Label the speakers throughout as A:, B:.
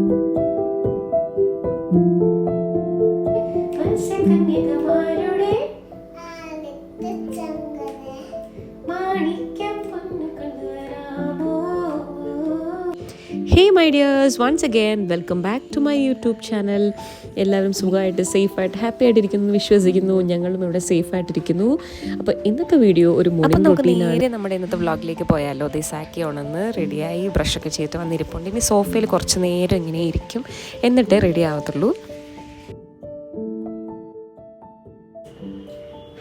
A: Hey my dears, once again welcome back to my YouTube channel. എല്ലാവരും സുഖമായിട്ട് സേഫായിട്ട് happy ആയിട്ടിരിക്കുന്നു വിശ്വസിക്കുന്നു. ഞങ്ങളും ഇവിടെ സേഫായിട്ടിരിക്കുന്നു. അപ്പോൾ ഇന്നത്തെ വീഡിയോ ഒരു മോർണിംഗ് റൂട്ടീനാണ്. നമ്മുടെ ഇന്നത്തെ വ്ളോഗിലേക്ക് പോയാലോ. സാക്കി ഉണന്ന് റെഡിയായി ബ്രഷൊക്കെ ചെയ്ത് വന്നിരിപ്പുണ്ട്. ഇനി സോഫയിൽ കുറച്ച് നേരം ഇങ്ങനെ ഇരിക്കും, എന്നിട്ടേ റെഡി ആവത്തുള്ളൂ.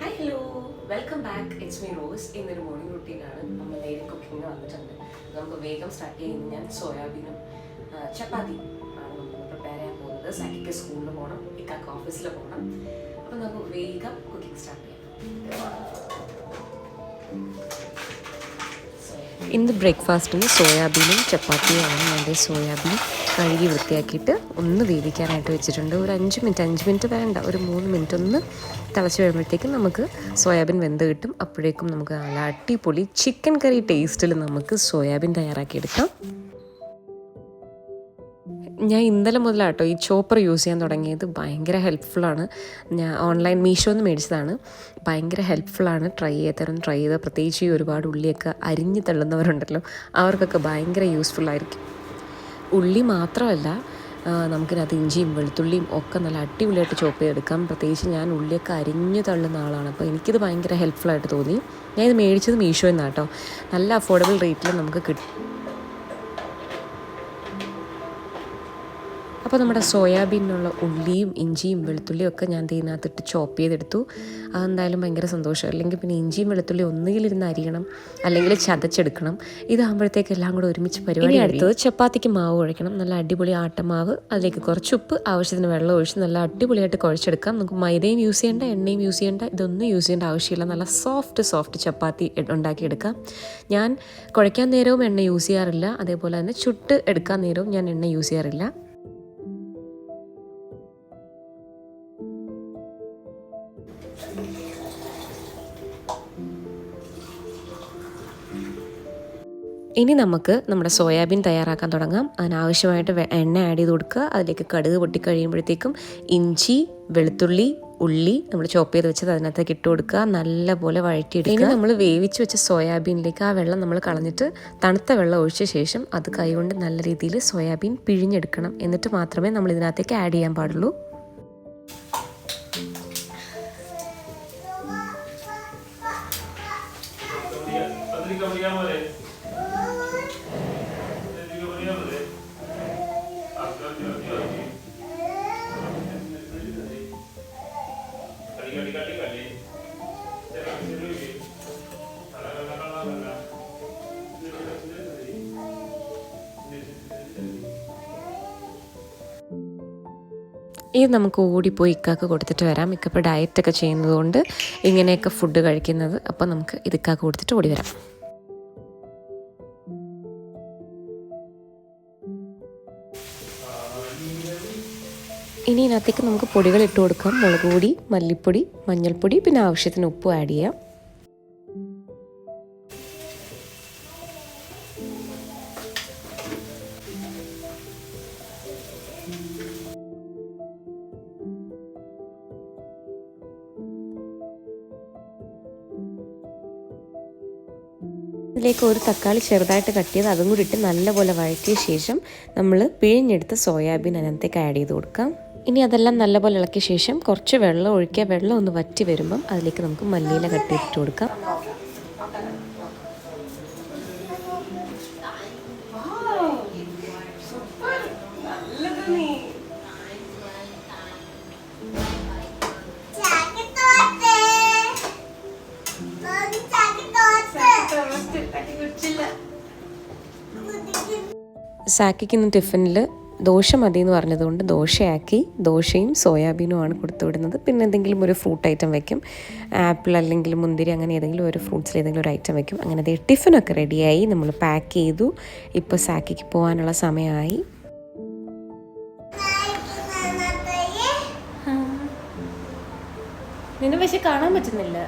A: Hello, welcome back. It's me Rose. ഇന്നൊരു മോർണിംഗ് റൂട്ടീനാണ്. നമ്മൾ നേരെ കുക്കിംഗ് വന്നിട്ടുണ്ട്. നമുക്ക് വേഗം സ്റ്റാർട്ട് ചെയ്യുന്നത് ഞാൻ സോയാബീനും ചപ്പാത്തി ആണ് നമ്മൾ പ്രിപ്പയർ ചെയ്യാൻ പോകുന്നത്. സാക്കിക്ക് സ്കൂളിൽ പോകണം, ഇക്കാക്ക് ഓഫീസിൽ പോകണം. അപ്പം നമുക്ക് വേഗം കുക്കിംഗ് സ്റ്റാർട്ട് ചെയ്യാം. ഇന്ന് ബ്രേക്ക്ഫാസ്റ്റിന് സോയാബീനും ചപ്പാത്തിയുമാണ്. എൻ്റെ സോയാബീൻ കഴുകി വൃത്തിയാക്കിയിട്ട് ഒന്ന് വേവിക്കാനായിട്ട് വെച്ചിട്ടുണ്ട്. ഒരു 5 മിനിറ്റ് വേണ്ട, ഒരു 3 മിനിറ്റ് ഒന്ന് തിളച്ച് വരുമ്പോഴത്തേക്കും നമുക്ക് സോയാബീൻ വെന്ത് കിട്ടും. അപ്പോഴേക്കും നമുക്ക് നല്ല അടിപൊളി ചിക്കൻ കറി ടേസ്റ്റിൽ നമുക്ക് സോയാബീൻ തയ്യാറാക്കിയെടുക്കാം. ഞാൻ ഇന്നലെ മുതലാട്ടോ ഈ ചോപ്പർ യൂസ് ചെയ്യാൻ തുടങ്ങിയത്. ഭയങ്കര ഹെൽപ്ഫുള്ളാണ്. ഞാൻ ഓൺലൈൻ മീഷോന്ന് മേടിച്ചതാണ്. ഭയങ്കര ഹെൽപ്ഫുള്ളാണ്. ട്രൈ ചെയ്ത് പ്രത്യേകിച്ച് ഈ ഒരുപാട് ഉള്ളിയൊക്കെ അരിഞ്ഞ് തള്ളുന്നവരുണ്ടല്ലോ, അവർക്കൊക്കെ ഭയങ്കര യൂസ്ഫുള്ളായിരിക്കും. ഉള്ളി മാത്രമല്ല, നമുക്കിനകത്ത് ഇഞ്ചിയും വെളുത്തുള്ളിയും ഒക്കെ നല്ല അടിപൊളിയായിട്ട് ചോപ്പ് ചെയ്തെടുക്കാം. പ്രത്യേകിച്ച് ഞാൻ ഉള്ളിയൊക്കെ അരിഞ്ഞ് തള്ളുന്ന ആളാണ്. അപ്പോൾ എനിക്കിത് ഭയങ്കര ഹെൽപ്ഫുള്ളായിട്ട് തോന്നി. ഞാൻ ഇത് മേടിച്ചത് മീഷോയിൽ നിന്നാണ് കേട്ടോ. നല്ല അഫോർഡബിൾ റേറ്റിൽ നമുക്ക് കിട്ടും. അപ്പോൾ നമ്മുടെ സോയാബീനിനുള്ള ഉള്ളിയും ഇഞ്ചിയും വെളുത്തുള്ളിയും ഒക്കെ ഞാൻ ഇതിനകത്തിട്ട് ചോപ്പ് ചെയ്തെടുത്തു. അതെന്തായാലും ഭയങ്കര സന്തോഷം. അല്ലെങ്കിൽ പിന്നെ ഇഞ്ചിയും വെളുത്തുള്ളി ഒന്നുകിലിരുന്ന് അരിയണം, അല്ലെങ്കിൽ ചതച്ചെടുക്കണം. ഇതാകുമ്പോഴത്തേക്ക് എല്ലാം കൂടെ ഒരുമിച്ച് പരിപാടി. അടുത്തത് ചപ്പാത്തിക്ക് മാവ് കുഴയ്ക്കണം. നല്ല അടിപൊളി ആട്ടമാവ്, അതിലേക്ക് കുറച്ച് ഉപ്പ്, ആവശ്യത്തിന് വെള്ളം ഒഴിച്ച് നല്ല അടിപൊളിയായിട്ട് കുഴച്ചെടുക്കാം. നമുക്ക് മൈദയും യൂസ് ചെയ്യേണ്ട, എണ്ണയും യൂസ് ചെയ്യേണ്ട, ഇതൊന്നും യൂസ് ചെയ്യേണ്ട ആവശ്യമില്ല. നല്ല സോഫ്റ്റ് ചപ്പാത്തി ഉണ്ടാക്കിയെടുക്കാം. ഞാൻ കുഴയ്ക്കാൻ നേരവും എണ്ണ യൂസ് ചെയ്യാറില്ല, അതേപോലെ തന്നെ ചുട്ട് എടുക്കാൻ നേരവും ഞാൻ എണ്ണ യൂസ് ചെയ്യാറില്ല. ഇനി നമുക്ക് നമ്മുടെ സോയാബീൻ തയ്യാറാക്കാൻ തുടങ്ങാം. അതിനാവശ്യമായിട്ട് എണ്ണ ആഡ് ചെയ്ത് കൊടുക്കുക. അതിലേക്ക് കടുക് പൊട്ടിക്കഴിയുമ്പോഴത്തേക്കും ഇഞ്ചി, വെളുത്തുള്ളി, ഉള്ളി നമ്മൾ ചോപ്പ് ചെയ്ത് വെച്ചത് അതിനകത്തേക്ക് ഇട്ട് കൊടുക്കുക. നല്ലപോലെ വഴറ്റിയെടുക്കുക. ഇനി നമ്മൾ വേവിച്ച് വെച്ച സോയാബീനിലേക്ക് ആ വെള്ളം നമ്മൾ കളഞ്ഞിട്ട് തണുത്ത വെള്ളം ഒഴിച്ച ശേഷം അത് കൈകൊണ്ട് നല്ല രീതിയിൽ സോയാബീൻ പിഴിഞ്ഞെടുക്കണം. എന്നിട്ട് മാത്രമേ നമ്മൾ ഇതിനകത്തേക്ക് ആഡ് ചെയ്യാൻ പാടുള്ളൂ. ഇത് നമുക്ക് ഓടിപ്പോയി ഇക്കാക്ക് കൊടുത്തിട്ട് വരാം. ഇക്കപ്പോൾ ഡയറ്റൊക്കെ ചെയ്യുന്നതുകൊണ്ട് ഇങ്ങനെയൊക്കെ ഫുഡ് കഴിക്കുന്നത്. അപ്പോൾ നമുക്ക് ഇത് ഇക്കാക്ക് കൊടുത്തിട്ട് ഓടി വരാം. ഇനി ഇതിനകത്തേക്ക് നമുക്ക് പൊടികൾ ഇട്ട് കൊടുക്കാം. മുളക് പൊടി, മല്ലിപ്പൊടി, മഞ്ഞൾപ്പൊടി, പിന്നെ ആവശ്യത്തിന് ഉപ്പ് ആഡ് ചെയ്യാം. ഇതിലേക്ക് ഒരു തക്കാളി ചെറുതായിട്ട് കട്ട് ചെയ്ത് അതും കൂടി ഇട്ട് നല്ലപോലെ വഴറ്റിയ ശേഷം നമ്മൾ പിഴിഞ്ഞെടുത്ത സോയാബീൻ അതിനകത്തേക്ക് ആഡ് ചെയ്ത് കൊടുക്കാം. ഇനി അതെല്ലാം നല്ലപോലെ ഇളക്കിയ ശേഷം കുറച്ച് വെള്ളം ഒഴിക്കുക. വെള്ളം ഒന്ന് വറ്റി വരുമ്പം അതിലേക്ക് നമുക്ക് മല്ലിയില കട്ട് ചെയ്തിട്ട് കൊടുക്കാം. സാക്കിക്ക് ഇന്ന് ടിഫിനിൽ ദോശ മതി എന്ന് പറഞ്ഞതുകൊണ്ട് ദോശയാക്കി. ദോശയും സോയാബീനുമാണ് കൊടുത്തു വിടുന്നത്. പിന്നെ എന്തെങ്കിലും ഒരു ഫ്രൂട്ട് ഐറ്റം വയ്ക്കും. ആപ്പിൾ അല്ലെങ്കിൽ മുന്തിരി, അങ്ങനെ ഏതെങ്കിലും ഒരു ഫ്രൂട്ട്സിൽ ഏതെങ്കിലും ഒരു ഐറ്റം വയ്ക്കും. അങ്ങനെ ടിഫിനൊക്കെ റെഡിയായി, നമ്മൾ പാക്ക് ചെയ്തു. ഇപ്പോൾ സാക്കിക്ക് പോകാനുള്ള സമയമായി. നിന്നെ പക്ഷെ കാണാൻ പറ്റുന്നില്ല.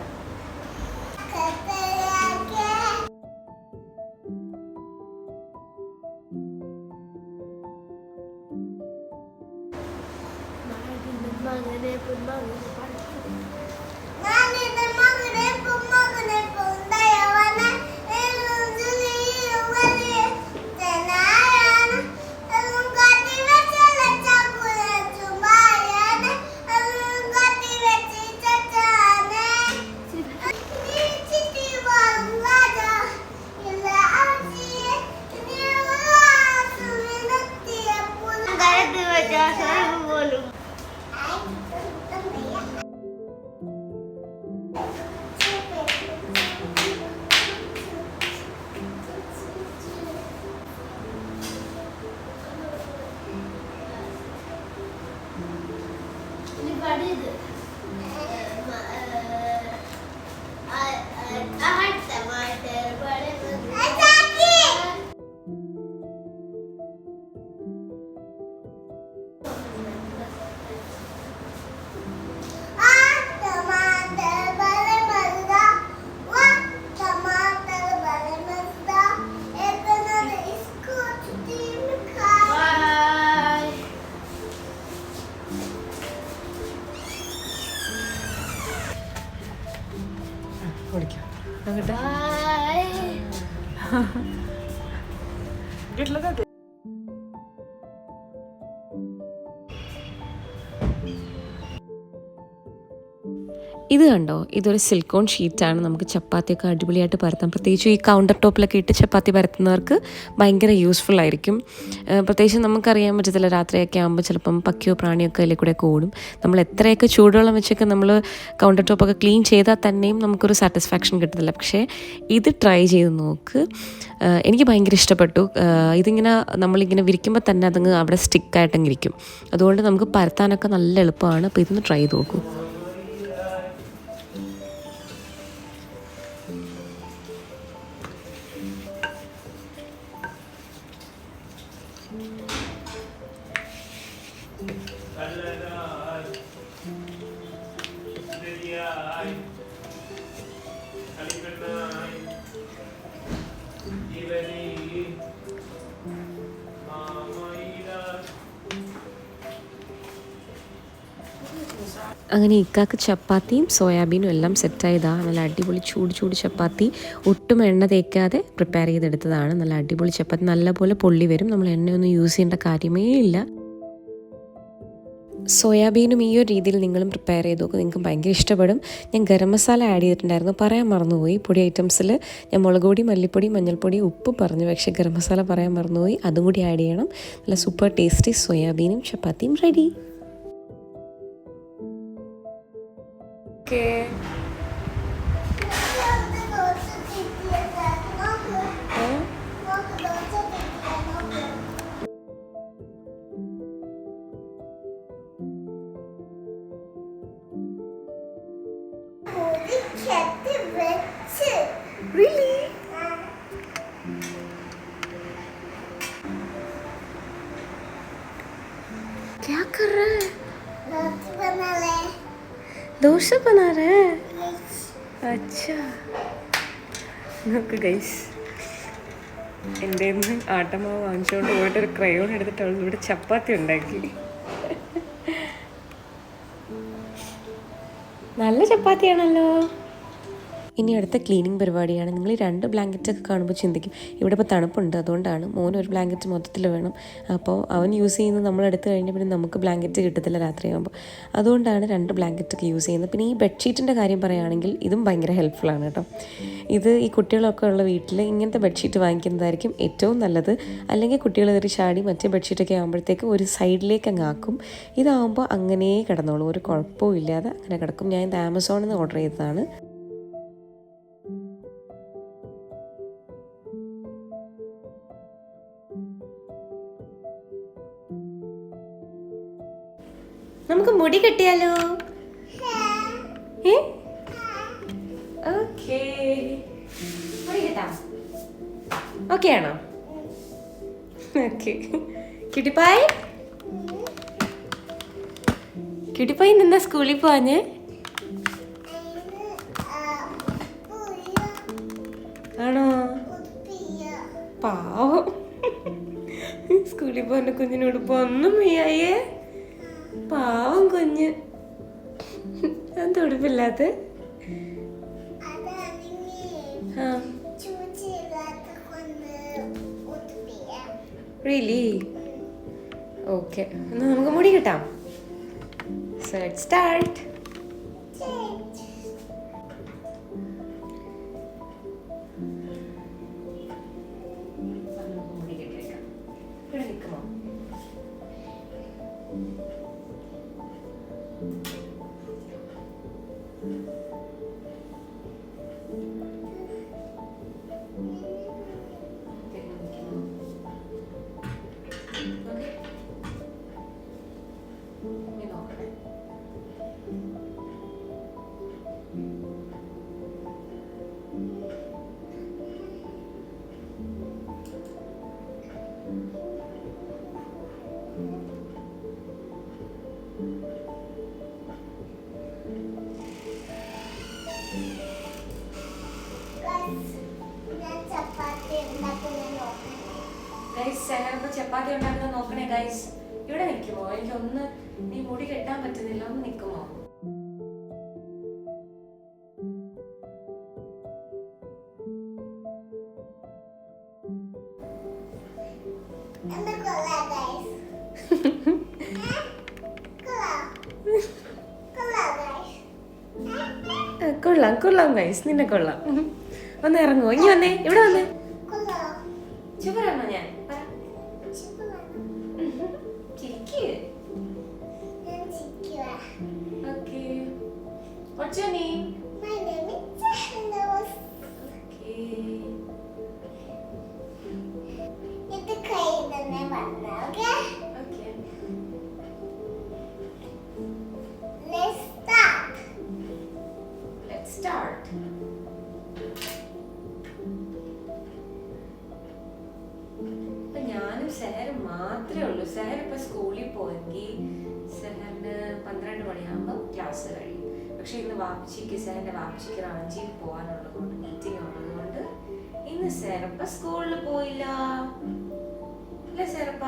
A: ഇത് കണ്ടോ, ഇതൊരു സിലിക്കോൺ ഷീറ്റാണ്. നമുക്ക് ചപ്പാത്തിയൊക്കെ അടിപൊളിയായിട്ട് പരത്താം. പ്രത്യേകിച്ച് ഈ കൗണ്ടർ ടോപ്പിലൊക്കെ ഇട്ട് ചപ്പാത്തി പരത്തുന്നവർക്ക് ഭയങ്കര യൂസ്ഫുൾ ആയിരിക്കും. പ്രത്യേകിച്ച് നമുക്കറിയാൻ പറ്റത്തില്ല, രാത്രിയൊക്കെ ആകുമ്പോൾ ചിലപ്പം പക്കിയോ പ്രാണിയൊക്കെ അതിൽ കൂടെയൊക്കെ ഓടും. നമ്മൾ എത്രയൊക്കെ ചൂടുവെള്ളം വെച്ചൊക്കെ നമ്മൾ കൗണ്ടർ ടോപ്പൊക്കെ ക്ലീൻ ചെയ്താൽ തന്നെയും നമുക്കൊരു സാറ്റിസ്ഫാക്ഷൻ കിട്ടത്തില്ല. പക്ഷേ ഇത് ട്രൈ ചെയ്ത് നോക്ക്, എനിക്ക് ഭയങ്കര ഇഷ്ടപ്പെട്ടു. ഇതിങ്ങനെ നമ്മളിങ്ങനെ വിരിക്കുമ്പോൾ തന്നെ അതങ്ങ് അവിടെ സ്റ്റിക്കായിട്ടങ്ങ് ഇരിക്കും. അതുകൊണ്ട് നമുക്ക് പരത്താനൊക്കെ നല്ല എളുപ്പമാണ്. അപ്പോൾ ഇതൊന്ന് ട്രൈ ചെയ്ത് നോക്കൂ. അങ്ങനെ ഇക്കാക്ക് ചപ്പാത്തിയും സോയാബീനും എല്ലാം സെറ്റായതാണ്. നല്ല അടിപൊളി ചൂട് ചപ്പാത്തി, ഒട്ടും എണ്ണ തേക്കാതെ പ്രിപ്പയർ ചെയ്തെടുത്തതാണ്. നല്ല അടിപൊളി ചപ്പാത്തി, നല്ലപോലെ പൊള്ളി വരും. നമ്മൾ എണ്ണയൊന്നും യൂസ് ചെയ്യേണ്ട കാര്യമേ ഇല്ല. സോയാബീനും ഈ ഒരു രീതിയിൽ നിങ്ങളും പ്രിപ്പയർ ചെയ്ത് നോക്കും, നിങ്ങൾക്ക് ഭയങ്കര ഇഷ്ടപ്പെടും. ഞാൻ ഗരം മസാല ആഡ് ചെയ്തിട്ടുണ്ടായിരുന്നു, പറയാൻ മറന്നുപോയി. പൊടി ഐറ്റംസിൽ ഞാൻ മുളക് പൊടി, മല്ലിപ്പൊടി, മഞ്ഞൾപ്പൊടി, ഉപ്പ് പറഞ്ഞു, പക്ഷേ ഗരം മസാല പറയാൻ മറന്നുപോയി. അതും കൂടി ആഡ് ചെയ്യണം. നല്ല സൂപ്പർ ടേസ്റ്റി സോയാബീനും ചപ്പാത്തിയും റെഡി. Really? क्या कर रहा है? दोसा बना रहा है? अच्छा. നോക്ക് ഗൈസ്, എൻ്റെ ആട്ടമാവ് വാങ്ങിച്ചുകൊണ്ട് പോയിട്ട് ഒരു ക്രയോൺ എടുത്തിട്ട് അവൾ ഇവിടെ ചപ്പാത്തി ഉണ്ടാക്കി. നല്ല ചപ്പാത്തിയാണല്ലോ. ഇനി അടുത്ത ക്ലീനിങ് പരിപാടിയാണ്. നിങ്ങൾ ഈ 2 ബ്ലാങ്കറ്റൊക്കെ കാണുമ്പോൾ ചിന്തിക്കും ഇവിടെ ഇപ്പോൾ തണുപ്പുണ്ട്, അതുകൊണ്ടാണ്. മോന് ഒരു ബ്ലാങ്കറ്റ് മൊത്തത്തിൽ വേണം. അപ്പോൾ അവൻ യൂസ് ചെയ്യുന്നത് നമ്മളെടുത്ത് കഴിഞ്ഞാൽ പിന്നെ നമുക്ക് ബ്ലാങ്കറ്റ് കിട്ടത്തില്ല രാത്രിയാകുമ്പോൾ. അതുകൊണ്ടാണ് 2 ബ്ലാങ്കറ്റൊക്കെ യൂസ് ചെയ്യുന്നത്. പിന്നെ ഈ ബെഡ്ഷീറ്റിൻ്റെ കാര്യം പറയുകയാണെങ്കിൽ ഇതും ഭയങ്കര ഹെൽപ്ഫുള്ളാണ് കേട്ടോ. ഇത് ഈ കുട്ടികളൊക്കെ ഉള്ള വീട്ടിൽ ഇങ്ങനത്തെ ബെഡ്ഷീറ്റ് വാങ്ങിക്കുന്നതായിരിക്കും ഏറ്റവും നല്ലത്. അല്ലെങ്കിൽ കുട്ടികൾ കയറി ചാടി മറ്റേ ബെഡ്ഷീറ്റൊക്കെ ആകുമ്പോഴത്തേക്ക് ഒരു സൈഡിലേക്ക് അങ്ങ് ആക്കും. ഇതാകുമ്പോൾ അങ്ങനെ കിടന്നോളും, ഒരു കുഴപ്പവും ഇല്ലാതെ അങ്ങനെ കിടക്കും. ഞാൻ ഇത് ആമസോണിൽ നിന്ന് ഓർഡർ ചെയ്തതാണ്. നമുക്ക് മുടി കെട്ടിയാലോ? ഓക്കേ, മുടി കെട്ടാം. ഓക്കെ ആണോ? ഓക്കെ. ക്യൂട്ടിപ്പായ്, ക്യൂട്ടിപ്പായ് നിന്നാ സ്കൂളിൽ പോവാഞ്ഞേ? ആണോ? പാവം, സ്കൂളിൽ പോകാൻ കുഞ്ഞിനോട് ഒന്നും വയ്യായേ. പാവം കുഞ്ഞ്. എന്താ ഉടുപ്പില്ലാത്ത? റിയലി? ഓക്കെ, എന്നാൽ നമുക്ക് മുടി കിട്ടാം. So let's start. ചപ്പാത്തി ഉണ്ടാക്കുന്നത് നോക്കണേ ഗൈസ്. ഇവിടെ നിൽക്കുമോ? എനിക്കൊന്ന് നീ മുടി കെട്ടാൻ പറ്റുന്നില്ല, ഒന്ന് നിൽക്കുമോ? കൊള്ളാം കൊള്ളാം ഗൈസ്, നിന്നെ കൊള്ളാം. ഒന്ന് ഇറങ്ങുമോ? ഇനി വന്നേ, ഇവിടെ വന്നേ. ചുവരാണോ ഞാൻ? What's your name?
B: My name is Shahanos.
A: Okay.
B: ഇത് കയ്യിൽ തന്നെ വന്ന, okay?
A: Okay.
B: Let's start.
A: Let's start. ഇപ്പൊ ഞാനും സെഹറും മാത്രമേ ഉള്ളൂ. സെഹർ ഇപ്പൊ സ്കൂളിൽ പോയെങ്കിൽ സെഹറിന് 12 മണിയാകുമ്പോൾ ക്ലാസ് കഴിയും. പക്ഷെ ഇന്ന് വാപ്പച്ചിക്ക് സെഹറിന്റെ വാപ്പച്ചിക്ക് റാഞ്ചിയിൽ പോകാനുള്ളതുകൊണ്ട്, മീറ്റിംഗ് ഉള്ളതുകൊണ്ട് ഇന്ന് സെറപ്പ സ്കൂളിൽ പോയില്ല. അല്ലേ സെറപ്പ?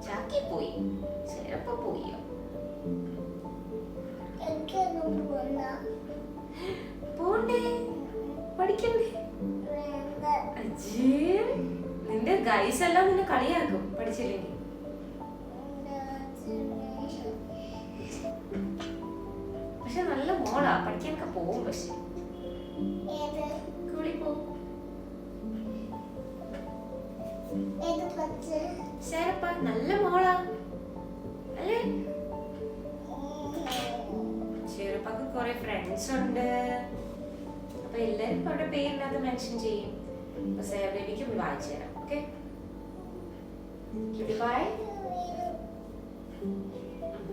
A: ചാക്കി പോയി, സെറപ്പ പോയോ? പോണ്ടേ? പഠിക്കണ്ടേ? അജേ, നിന്റെ ഗൈസ് എല്ലാം നിന്നെ കളിയാക്കും പഠിച്ചില്ലെങ്കിൽ. പക്ഷെ നല്ല മോളാ, പഠിക്കാനൊക്കെ പോവും. പക്ഷെ സ്കൂളിൽ പോവും. ശരപ്പ നല്ല മോളാ അല്ലേ? ചെറുപ്പക്ക് കുറെ ഫ്രണ്ട്സ് ഉണ്ട്. അപ്പൊ എല്ലാരും അവരുടെ പേരിനകത്ത് മെൻഷൻ ചെയ്യും. അപ്പൊ സേർ ബേബിക്ക് വായിച്ചു തരാം. ഓക്കെ,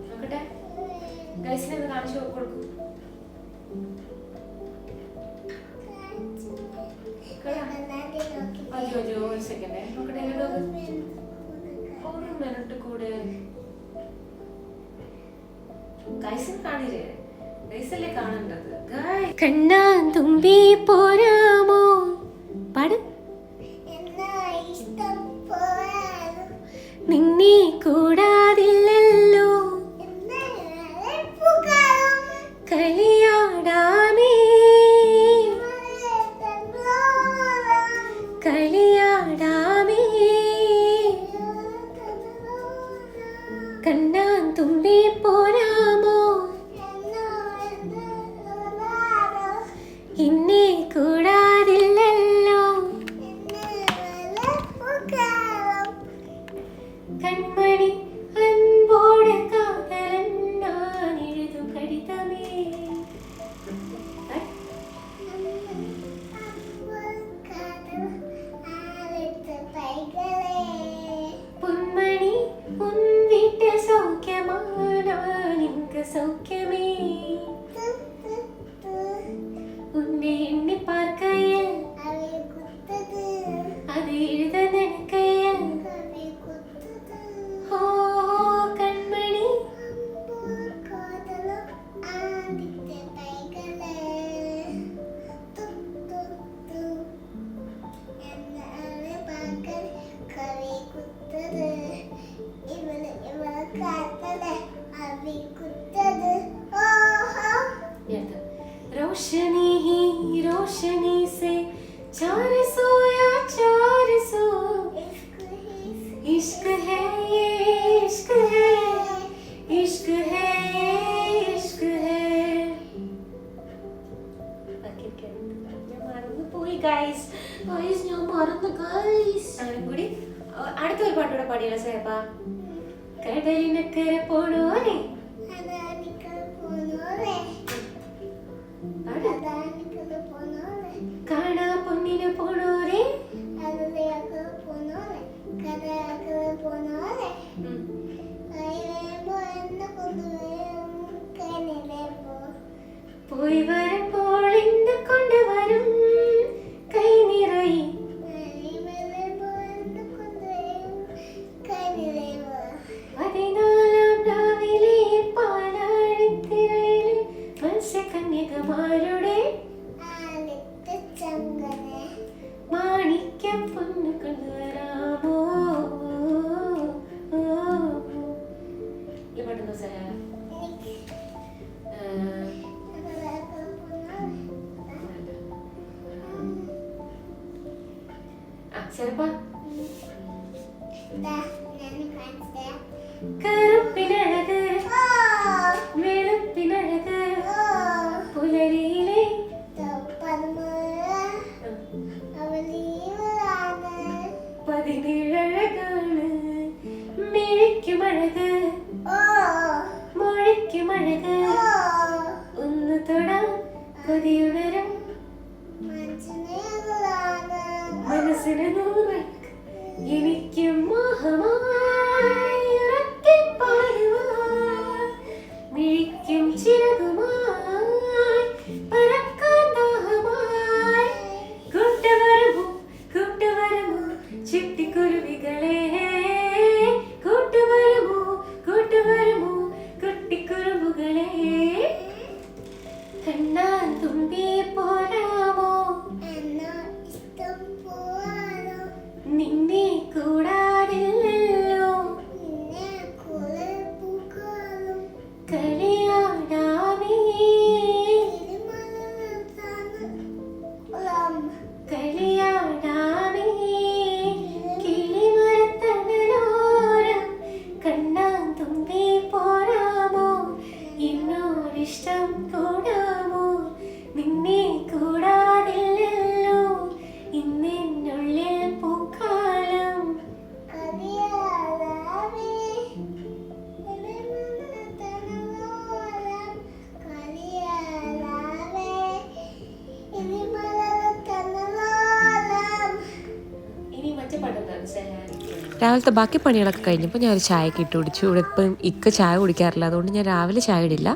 A: നോക്കട്ടെ. ഗൈസിനെ ഒന്ന് കാണിച്ചു കൊടുക്കും. ഒരു സെക്കൻഡ് നോക്കട്ടെ. ഒരു മിനിറ്റ് കൂടെ ഗൈസിനെ കാണില്ലേ? ഗൈസല്ലേ കാണേണ്ടത്. കണ്ണാൻ തുമ്പി പോരാമോ? പാട്. നിന്നെ കൂടാതില്ലല്ലോ കളിയാടാമേ കളിയാടാമേ. കണ്ണാൻ തുമ്പി പോരാമോ? ഇന്നെ കൂടാതില്ലല്ലോ കൺമണി അൻപോടെ കാതലൻ ഞാൻ എഴുതു കടിതമേ. പൊന്മണി ഉൻ വീട്ടിൽ സൗഖ്യമാണോ? നിനക്ക് സൗഖ്യമേ? ഉന്നെ എണ്ണി പാർക്കയിൽ അത് എഴുത നിനക്കയിൽ. ഓ കൺമണി
B: ഇവളെ കാത്തത് അവിക്കുത്ത
A: रोशनी ही रोशनी से 400 या 400 इश्क है ये इश्क है इश्क है ये इश्क है പോയി ഗൈസ് ഞാൻ മറന്നു ഗൈസ് കൂടി അടുത്തൊരു പാട്ടൂടെ പാടിയല്ലോ സേപ്പ കടലിനക്കരെ പോണോനെ കാണാ പൊന്നിനെ പോണോരെ പോയി വരുമ്പോൾ എന്ത് കൊണ്ടുവരും കൈ നിറയെ 14 രാവിലെ പാലാഴിത്തിരയില് മത്സ്യകന്യകമാരുടെ മാണിക്യം പൊന്നു കൊണ്ടുവരാമോ ഈ പാട്ടൊന്നും ചെറുപ്പാ കറുപ്പിനഴക് വെളുപ്പിനഴക് പുലരിയിലെ 17 അഴകാണ് മിഴിക്കുമഴക് മൊഴിക്കുമഴക് ഒന്ന് തൊടാൻ കൊതിയുണരും മനസ്സിന് നൂറ് എനിക്ക് മോഹമായി ഉറക്കെ പാടുവാൻ മിഴിക്കും ചിറകുമായി പറക്കാൻ ദാഹമായി കൂട്ടുവരുമോ കൂട്ടുവരുമോ ചിട്ടിക്കുരുവികളെ കൂട്ടുവരുമോ കൂട്ടുവരുമോ കുട്ടിക്കുറുമ്പുകളെ കണ്ണാൻ തുമ്പി പോരാമോ നിന്നെ കൂടാതില്ലല്ലോ കളിയാടാമേ കളിയാടാമേ കിളിമരത്തണലോരം കണ്ണാൻ തുമ്പി പോരാമോ എന്നോടിഷ്ടം കൂടാമോ നിന്നെ കൂടാതില്ലല്ലോ ഇന്നെന്നുള്ളിൽ പൂക്കാലം ഇനി മറ്റേ പാട്ടെന്താണ് രാവിലത്തെ ബാക്കി പണികളൊക്കെ കഴിഞ്ഞപ്പോൾ ഞാൻ ഒരു ചായക്ക് ഇട്ട് കുടിച്ചു. ഇവിടെ ഇപ്പം ഇക്ക ചായ കുടിക്കാറില്ല, അതുകൊണ്ട് ഞാൻ രാവിലെ ചായ ഇടില്ല.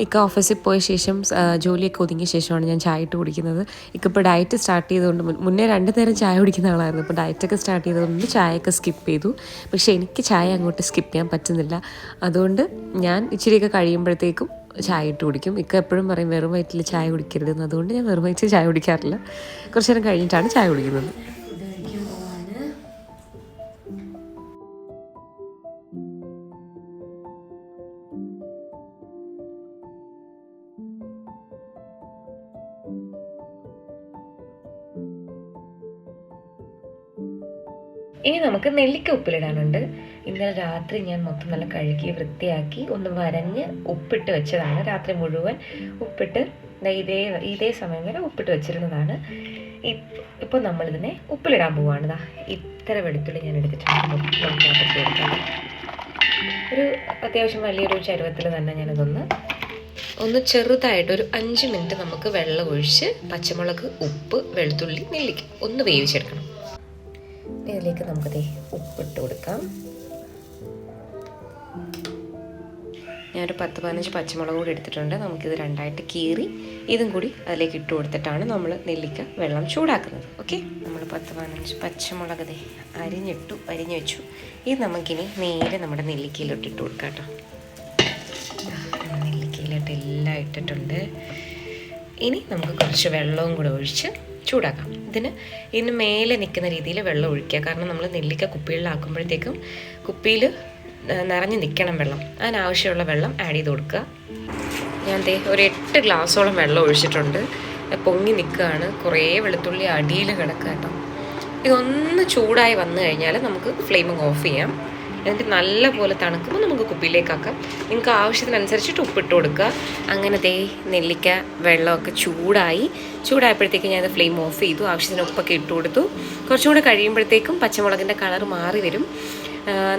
A: ഇക്ക ഓഫീസിൽ പോയ ശേഷം ജോലിയൊക്കെ ഒതുങ്ങിയ ശേഷമാണ് ഞാൻ ചായ ഇട്ട് കുടിക്കുന്നത്. ഇക്കിപ്പോൾ ഡയറ്റ് സ്റ്റാർട്ട് ചെയ്തുകൊണ്ട് മുന്നേ 2 നേരം ചായ കുടിക്കുന്ന ആളായിരുന്നു. ഇപ്പോൾ ഡയറ്റൊക്കെ സ്റ്റാർട്ട് ചെയ്തുകൊണ്ട് ചായയൊക്കെ സ്കിപ്പ് ചെയ്തു. പക്ഷേ എനിക്ക് ചായ അങ്ങോട്ട് സ്കിപ്പ് ചെയ്യാൻ പറ്റുന്നില്ല. അതുകൊണ്ട് ഞാൻ ഇച്ചിരിയൊക്കെ കഴിയുമ്പോഴത്തേക്കും ചായ ഇട്ട് കുടിക്കും. ഇക്ക എപ്പോഴും പറയും വെറും വയറ്റിൽ ചായ കുടിക്കരുതെന്ന്. അതുകൊണ്ട് ഞാൻ വെറും വയറ്റിൽ ചായ കുടിക്കാറില്ല. കുറച്ച് നേരം കഴിഞ്ഞിട്ടാണ് ചായ കുടിക്കുന്നത്. ഇനി നമുക്ക് നെല്ലിക്ക ഉപ്പിലിടാനുണ്ട്. ഇന്നലെ രാത്രി ഞാൻ മൊത്തം നല്ല കഴുകി വൃത്തിയാക്കി ഒന്ന് വരഞ്ഞ് ഉപ്പിട്ട് വെച്ചതാണ്. രാത്രി മുഴുവൻ ഉപ്പിട്ട് ഇതേ സമയം വരെ ഉപ്പിട്ട് വെച്ചിരുന്നതാണ്. ഇപ്പോൾ നമ്മളിതിനെ ഉപ്പിലിടാൻ പോവുകയാണ്. ഇത്ര വെളുത്തുള്ളി ഞാൻ എടുത്തിട്ടുണ്ട്. ഒരു അത്യാവശ്യം വലിയൊരു ചരുവത്തിൽ തന്നെ ഞാനിതൊന്ന് ചെറുതായിട്ട് ഒരു 5 മിനിറ്റ് നമുക്ക് വെള്ളം ഒഴിച്ച് പച്ചമുളക്, ഉപ്പ്, വെളുത്തുള്ളി, നെല്ലിക്ക ഒന്ന് വേവിച്ചെടുക്കണം. ഇതിലേക്ക് നമുക്കത് ഉപ്പിട്ട് കൊടുക്കാം. ഞാനൊരു 10-15 പച്ചമുളക് കൂടി എടുത്തിട്ടുണ്ട്. നമുക്കിത് 2ആയിട്ട് കീറി ഇതും കൂടി അതിലേക്ക് ഇട്ട് കൊടുത്തിട്ടാണ് നമ്മൾ നെല്ലിക്ക വെള്ളം ചൂടാക്കുന്നത്. ഓക്കെ, നമ്മൾ 10-15 പച്ചമുളക് അരിഞ്ഞു വെച്ചു. ഇത് നമുക്കിനി നേരെ നമ്മുടെ നെല്ലിക്കയിലോട്ട് ഇട്ട് കൊടുക്കാം കേട്ടോ. നെല്ലിക്കയിലോട്ട് എല്ലാം ഇട്ടിട്ടുണ്ട്. ഇനി നമുക്ക് കുറച്ച് വെള്ളവും കൂടെ ഒഴിച്ച് ചൂടാക്കാം. ഇതിന് മേലെ നിൽക്കുന്ന രീതിയിൽ വെള്ളം ഒഴിക്കുക. കാരണം നമ്മൾ നെല്ലിക്ക കുപ്പികളിലാക്കുമ്പോഴത്തേക്കും കുപ്പിയിൽ നിറഞ്ഞ് നിൽക്കണം വെള്ളം. അതിനാവശ്യമുള്ള വെള്ളം ആഡ് ചെയ്ത് കൊടുക്കുക. ഞാൻ ഒരു 8 ഗ്ലാസ്സോളം വെള്ളം ഒഴിച്ചിട്ടുണ്ട്. പൊങ്ങി നിൽക്കുകയാണ്. കുറേ വെളുത്തുള്ളി അടിയിൽ കിടക്കുക കേട്ടോ. ഇതൊന്ന് ചൂടായി വന്നു കഴിഞ്ഞാൽ നമുക്ക് ഫ്ലെയിമിങ് ഓഫ് ചെയ്യാം. എന്നിട്ട് നല്ല പോലെ തണുക്കുമ്പോൾ നമുക്ക് കുപ്പിയിലേക്കാക്കാം. നിങ്ങൾക്ക് ആവശ്യത്തിനനുസരിച്ചിട്ട് ഉപ്പിട്ട് കൊടുക്കുക. അങ്ങനെ നെല്ലിക്ക വെള്ളമൊക്കെ ചൂടായപ്പോഴത്തേക്കും ഞാൻ ഫ്ലെയിം ഓഫ് ചെയ്തു. ആവശ്യത്തിന് ഉപ്പൊക്കെ ഇട്ട് കൊടുത്തു. കുറച്ചും കൂടെ കഴിയുമ്പോഴത്തേക്കും പച്ചമുളകിൻ്റെ കളർ മാറി വരും.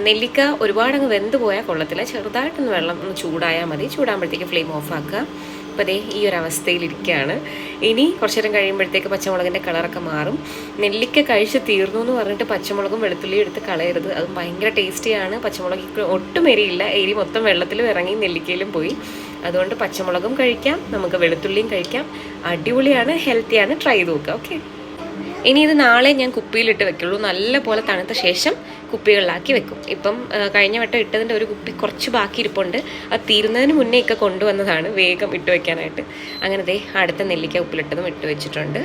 A: നെല്ലിക്ക ഒരുപാടങ്ങ് വെന്ത് പോയാൽ കൊള്ളത്തില്ല. ചെറുതായിട്ടൊന്ന് വെള്ളം ഒന്ന് ചൂടായാൽ മതി. ചൂടാകുമ്പോഴത്തേക്കും ഫ്ലെയിം ഓഫ് ആക്കുക. അപ്പോൾ ഈ ഒരു അവസ്ഥയിലിരിക്കുകയാണ്. ഇനി കുറച്ചു നേരം കഴിയുമ്പോഴത്തേക്ക് പച്ചമുളകിൻ്റെ കളറൊക്കെ മാറും. നെല്ലിക്ക കഴിച്ച് തീർന്നു എന്ന് പറഞ്ഞിട്ട് പച്ചമുളകും വെളുത്തുള്ളിയും എടുത്ത് കളയരുത്. അത് ഭയങ്കര ടേസ്റ്റിയാണ്. പച്ചമുളക് ഒട്ടും എരിയില്ല. എരി മൊത്തം വെള്ളത്തിലും ഇറങ്ങി നെല്ലിക്കയിലും പോയി. അതുകൊണ്ട് പച്ചമുളകും കഴിക്കാം, നമുക്ക് വെളുത്തുള്ളിയും കഴിക്കാം. അടിപൊളിയാണ്, ഹെൽത്തിയാണ്. ട്രൈ ചെയ്ത് നോക്കുക. ഓക്കെ, ഇനി ഇത് നാളെ ഞാൻ കുപ്പിയിലിട്ട് വെക്കുള്ളൂ. നല്ല പോലെ തണുത്ത ശേഷം കുപ്പികളിലാക്കി വെക്കും. ഇപ്പം കഴിഞ്ഞ വട്ടം ഇട്ടതിൻ്റെ ഒരു കുപ്പി കുറച്ച് ബാക്കി ഇരിപ്പുണ്ട്. അത് തീരുന്നതിന് മുന്നേ ഒക്കെ കൊണ്ടുവന്നതാണ് വേഗം ഇട്ട് വെക്കാനായിട്ട്. അങ്ങനെ അടുത്ത നെല്ലിക്ക ഉപ്പിലിട്ടതും ഇട്ട് വെച്ചിട്ടുണ്ട്.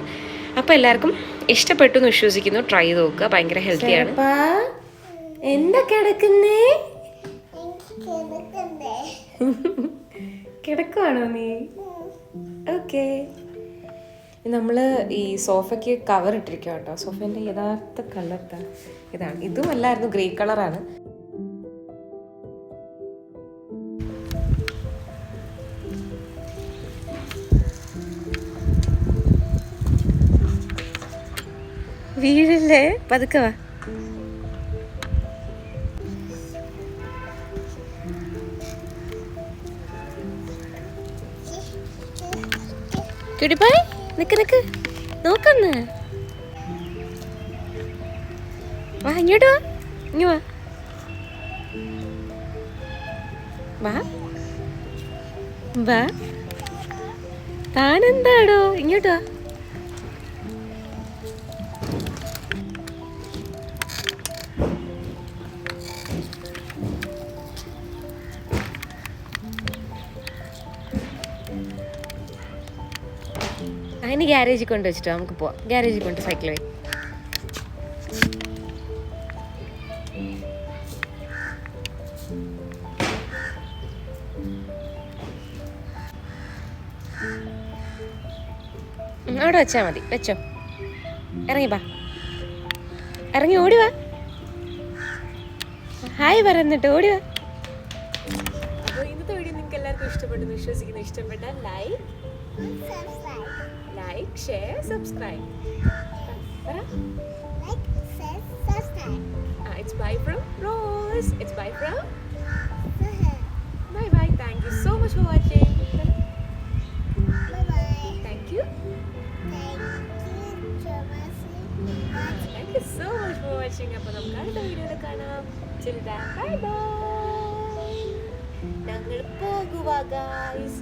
A: അപ്പോൾ എല്ലാവർക്കും ഇഷ്ടപ്പെട്ടു എന്ന് വിശ്വസിക്കുന്നു. ട്രൈ ചെയ്ത് നോക്കുക. ഭയങ്കര ഹെൽത്തിയാണ്. എന്താ കിടക്കുന്നേ? കിടക്കുവാണോ നീ? ഓക്കെ, നമ്മൾ ഈ സോഫയ്ക്ക് കവർ ഇട്ടിരിക്കുക കേട്ടോ. സോഫേൻ്റെ യഥാർത്ഥ കളർ ഇതാണ്. ഇതും അല്ലായിരുന്നു, ഗ്രേ കളറാണ്. വീഴല്ലേ, പതുക്കെ വാ. ക്യൂട്ടിപ്പായ് നിക്ക് നോക്കന്ന്. വാ ഇങ്ങോട്ട് വാ, ഇങ്ങ് വാ വാ വാ. താനെന്താടോ ഇങ്ങോട്ട് വാ. അതിന് ഗ്യാരേജിൽ കൊണ്ട് വെച്ചിട്ടോ നമുക്ക് പോവാം. ഗ്യാരേജിൽ കൊണ്ട് സൈക്കിൾ പോയി. അവിടെ വെച്ചാൽ മതി. വെച്ചോ, ഇറങ്ങി വാ, ഇറങ്ങി ഓടിവാ. ഹായ് പറയുന്നിട്ട് ഓടിവാ. അപ്പോൾ ഇന്നത്തെ വീഡിയോ നിങ്ങൾക്ക് എല്ലാവർക്കും ഇഷ്ടപ്പെട്ടെന്ന് വിശ്വസിക്കുന്നു. ഇഷ്ടപ്പെട്ടാൽ like, share, subscribe.
B: Like, share, subscribe.
A: It's bye from Rose. It's bye from. Bye bye. Thank you so much for watching.
B: Bye bye.
A: Thank you.
B: Thank you so much.
A: Thank you so much for watching. അപ്പോൾ നമുക്ക് അടുത്ത വീഡിയോയിൽ കാണാം. Till then, bye bye. ഞങ്ങൾ പോകുക guys.